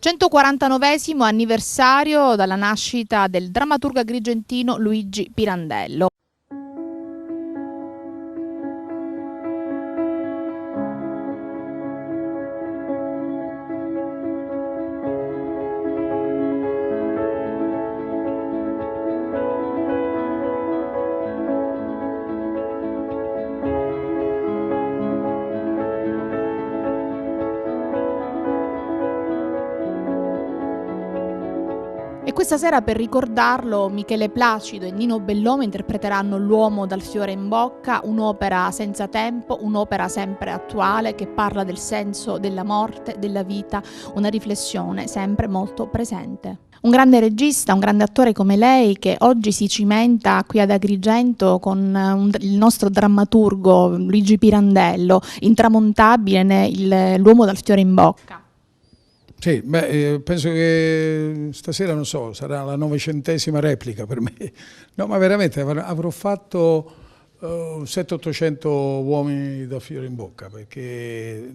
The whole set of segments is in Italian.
149esimo anniversario dalla nascita del drammaturgo agrigentino Luigi Pirandello. E questa sera, per ricordarlo, Michele Placido e Nino Bellomo interpreteranno L'uomo dal fiore in bocca, un'opera senza tempo, un'opera sempre attuale che parla del senso della morte, della vita, una riflessione sempre molto presente. Un grande regista, un grande attore come lei, che oggi si cimenta qui ad Agrigento con il nostro drammaturgo Luigi Pirandello, intramontabile L'uomo dal fiore in bocca. Sì, penso che stasera, non so, sarà la 900ª replica per me. No, ma veramente avrò fatto 700-800 uomini da fiore in bocca, perché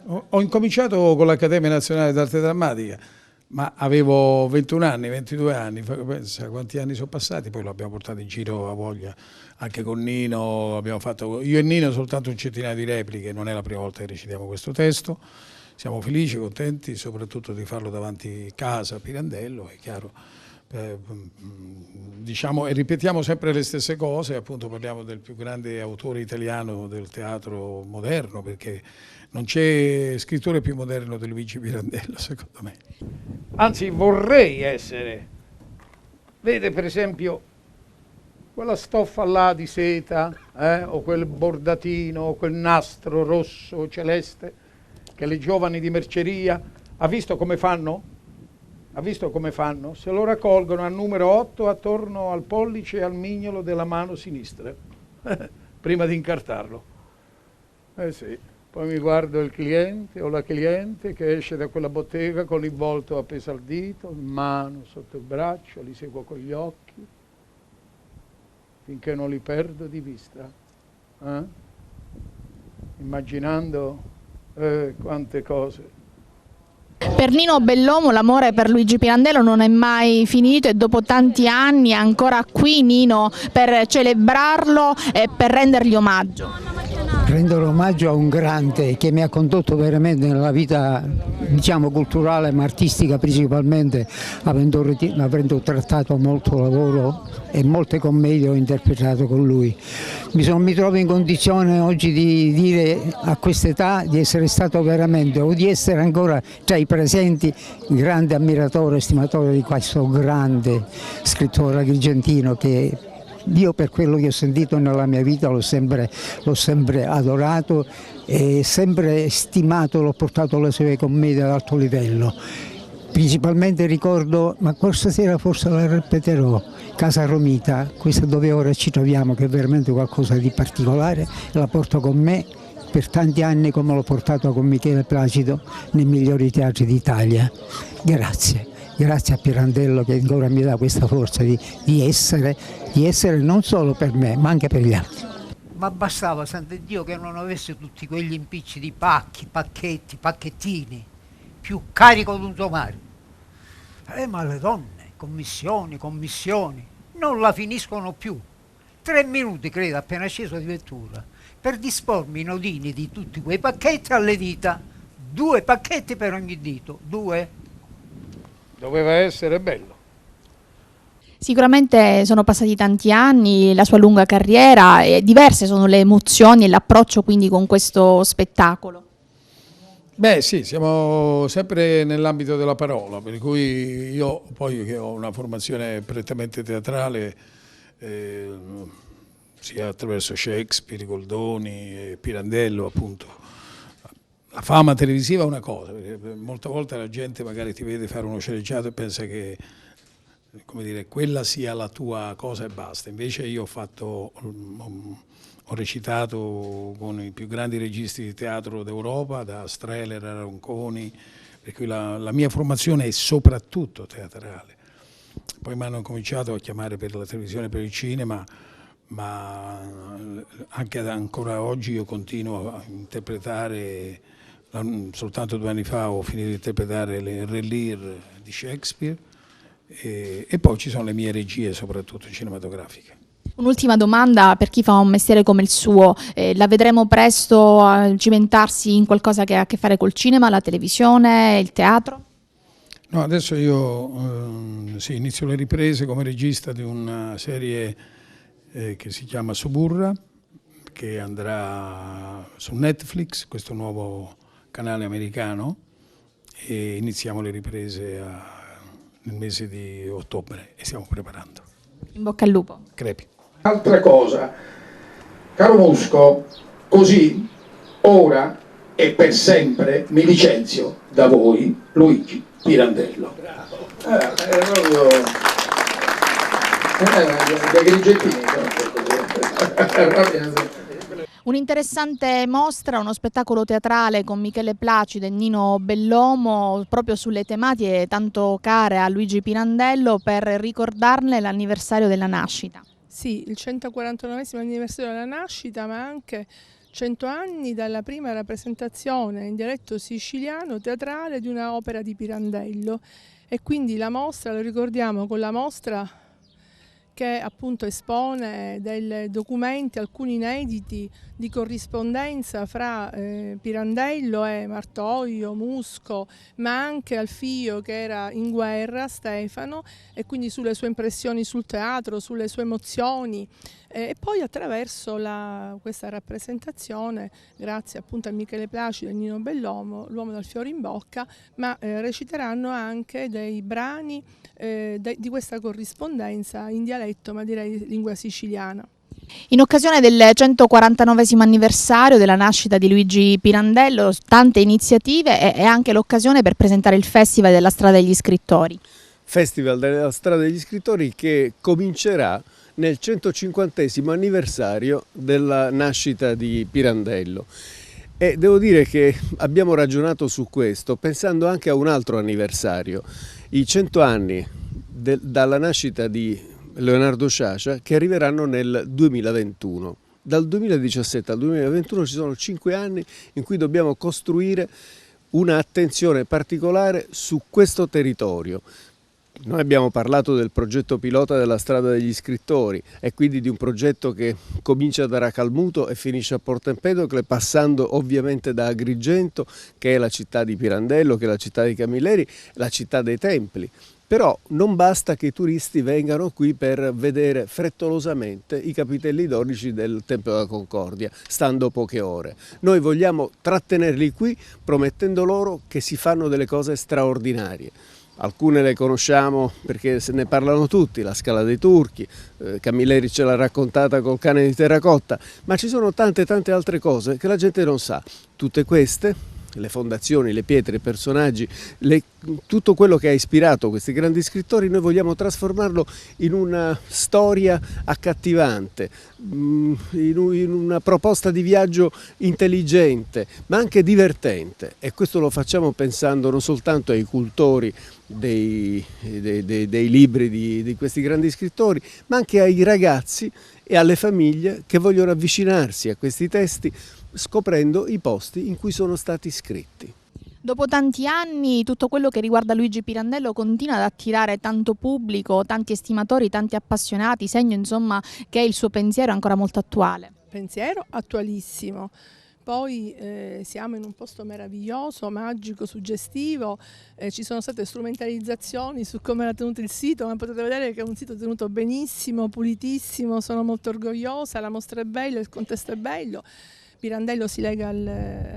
ho incominciato con l'Accademia Nazionale d'Arte Drammatica, ma avevo 21 anni, 22 anni, pensa quanti anni sono passati, poi l'abbiamo portato in giro a voglia, anche con Nino, abbiamo fatto io e Nino soltanto un centinaio di repliche, non è la prima volta che recitiamo questo testo. Siamo felici, contenti, soprattutto di farlo davanti a casa, Pirandello, è chiaro. Diciamo, e ripetiamo sempre le stesse cose, appunto parliamo del più grande autore italiano del teatro moderno, perché non c'è scrittore più moderno di Luigi Pirandello, secondo me. Anzi, vorrei essere. Vede per esempio quella stoffa là di seta, o quel bordatino, o quel nastro rosso o celeste, che le giovani di merceria, ha visto come fanno? Ha visto come fanno? Se lo raccolgono al numero 8 attorno al pollice e al mignolo della mano sinistra, prima di incartarlo. Sì. Poi mi guardo il cliente o la cliente che esce da quella bottega con l'involto appeso al dito, in mano, sotto il braccio, li seguo con gli occhi, finché non li perdo di vista. Immaginando quante cose. Per Nino Bellomo l'amore per Luigi Pirandello non è mai finito e dopo tanti anni è ancora qui, Nino, per celebrarlo e per rendergli omaggio. Rendere omaggio a un grande che mi ha condotto veramente nella vita, diciamo, culturale ma artistica principalmente, avendo trattato molto lavoro e molte commedie ho interpretato con lui. Mi trovo in condizione oggi di dire a quest'età di essere stato veramente, o di essere ancora tra i presenti, grande ammiratore e stimatore di questo grande scrittore agrigentino che io, per quello che ho sentito nella mia vita, l'ho sempre adorato e sempre stimato, l'ho portato alle sue commedie ad alto livello. Principalmente ricordo, ma questa sera forse la ripeterò, Casa Romita, questa dove ora ci troviamo, che è veramente qualcosa di particolare, la porto con me per tanti anni come l'ho portato con Michele Placido nei migliori teatri d'Italia. Grazie. Grazie a Pirandello che ancora mi dà questa forza di essere non solo per me ma anche per gli altri. Ma bastava, santo Dio, che non avesse tutti quegli impicci di pacchi, pacchetti, pacchettini, più carico di un sommario. Ma le donne, commissioni, non la finiscono più. 3 minuti, credo, appena sceso di vettura, per dispormi i nodini di tutti quei pacchetti alle dita. 2 pacchetti per ogni dito, 2. Doveva essere bello. Sicuramente sono passati tanti anni, la sua lunga carriera e diverse sono le emozioni e l'approccio quindi con questo spettacolo. Beh sì, siamo sempre nell'ambito della parola, per cui io poi che ho una formazione prettamente teatrale, sia attraverso Shakespeare, Goldoni e Pirandello appunto, la fama televisiva è una cosa, perché molte volte la gente magari ti vede fare uno sceneggiato e pensa che, come dire, quella sia la tua cosa e basta. Invece io ho recitato con i più grandi registi di teatro d'Europa, da Streller a Ronconi, per cui la mia formazione è soprattutto teatrale. Poi mi hanno cominciato a chiamare per la televisione e per il cinema, ma anche ancora oggi io continuo a interpretare Soltanto 2 anni fa ho finito di interpretare le Re Lear di Shakespeare e poi ci sono le mie regie, soprattutto cinematografiche. Un'ultima domanda per chi fa un mestiere come il suo, la vedremo presto cimentarsi in qualcosa che ha a che fare col cinema, la televisione, il teatro? No, adesso io inizio le riprese come regista di una serie che si chiama Suburra, che andrà su Netflix, questo nuovo canale americano, e iniziamo le riprese nel mese di ottobre e stiamo preparando. In bocca al lupo. Crepi. Altra cosa, caro Musco, così ora e per sempre mi licenzio da voi, Luigi Pirandello. È proprio dei grigettini. Un'interessante mostra, uno spettacolo teatrale con Michele Placido e Nino Bellomo proprio sulle tematiche tanto care a Luigi Pirandello per ricordarne l'anniversario della nascita. Sì, il 149esimo anniversario della nascita, ma anche 100 anni dalla prima rappresentazione in dialetto siciliano teatrale di una opera di Pirandello, e quindi la mostra, lo ricordiamo con la mostra che appunto espone dei documenti, alcuni inediti, di corrispondenza fra Pirandello e Martoglio, Musco, ma anche Alfio che era in guerra, Stefano, e quindi sulle sue impressioni sul teatro, sulle sue emozioni, e poi attraverso questa rappresentazione, grazie appunto a Michele Placido e Nino Bellomo, l'uomo dal fiore in bocca, ma reciteranno anche dei brani di questa corrispondenza in dialetto, ma direi lingua siciliana. In occasione del 149esimo anniversario della nascita di Luigi Pirandello, tante iniziative e anche l'occasione per presentare il Festival della Strada degli Scrittori. Festival della Strada degli Scrittori che comincerà nel 150esimo anniversario della nascita di Pirandello. E devo dire che abbiamo ragionato su questo pensando anche a un altro anniversario, i 100 anni dalla nascita di Leonardo Sciascia, che arriveranno nel 2021. Dal 2017 al 2021 ci sono 5 anni in cui dobbiamo costruire un'attenzione particolare su questo territorio. Noi abbiamo parlato del progetto pilota della Strada degli Scrittori e quindi di un progetto che comincia da Racalmuto e finisce a Porto Empedocle, passando ovviamente da Agrigento, che è la città di Pirandello, che è la città di Camilleri, la città dei templi. Però non basta che i turisti vengano qui per vedere frettolosamente i capitelli dorici del Tempio della Concordia, stando poche ore. Noi vogliamo trattenerli qui promettendo loro che si fanno delle cose straordinarie. Alcune le conosciamo perché se ne parlano tutti, la Scala dei Turchi, Camilleri ce l'ha raccontata col cane di terracotta, ma ci sono tante altre cose che la gente non sa. Tutte queste, le fondazioni, le pietre, i personaggi, tutto quello che ha ispirato questi grandi scrittori, noi vogliamo trasformarlo in una storia accattivante, in una proposta di viaggio intelligente, ma anche divertente. E questo lo facciamo pensando non soltanto ai cultori dei libri di questi grandi scrittori, ma anche ai ragazzi e alle famiglie che vogliono avvicinarsi a questi testi scoprendo i posti in cui sono stati scritti. Dopo tanti anni tutto quello che riguarda Luigi Pirandello continua ad attirare tanto pubblico, tanti estimatori, tanti appassionati, segno insomma che il suo pensiero è ancora molto attuale. Pensiero attualissimo. Poi siamo in un posto meraviglioso, magico, suggestivo, ci sono state strumentalizzazioni su come era tenuto il sito, ma potete vedere che è un sito tenuto benissimo, pulitissimo, sono molto orgogliosa, la mostra è bella, il contesto è bello. Pirandello si lega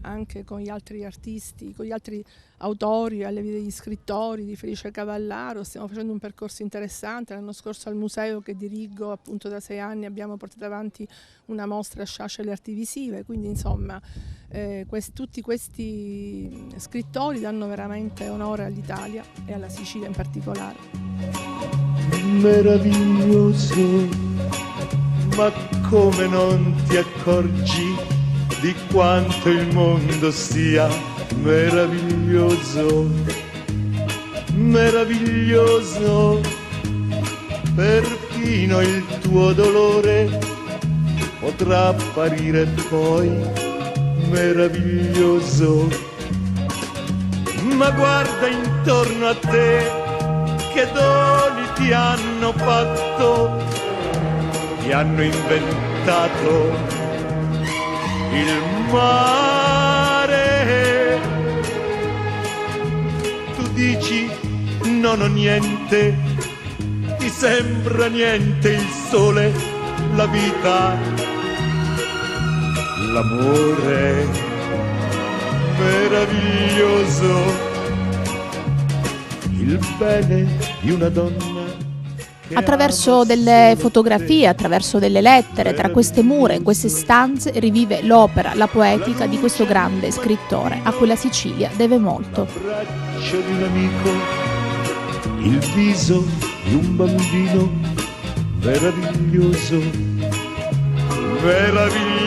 anche con gli altri artisti, con gli altri autori, alle vite degli scrittori, di Felice Cavallaro. Stiamo facendo un percorso interessante. L'anno scorso al museo che dirigo appunto da 6 anni abbiamo portato avanti una mostra a Sciascia e le arti visive, quindi insomma tutti questi scrittori danno veramente onore all'Italia e alla Sicilia in particolare. Meraviglioso, ma come non ti accorgi di quanto il mondo sia meraviglioso, meraviglioso, perfino il tuo dolore potrà apparire poi meraviglioso, ma guarda intorno a te, che doni ti hanno fatto, ti hanno inventato il mare. Tu dici non ho niente, ti sembra niente il sole, la vita, l'amore meraviglioso, il bene di una donna. Attraverso delle fotografie, attraverso delle lettere, tra queste mura, in queste stanze, rivive l'opera, la poetica di questo grande scrittore, a cui la Sicilia deve molto. L'abbraccio di un amico, il viso di un bambino, meraviglioso, meraviglioso.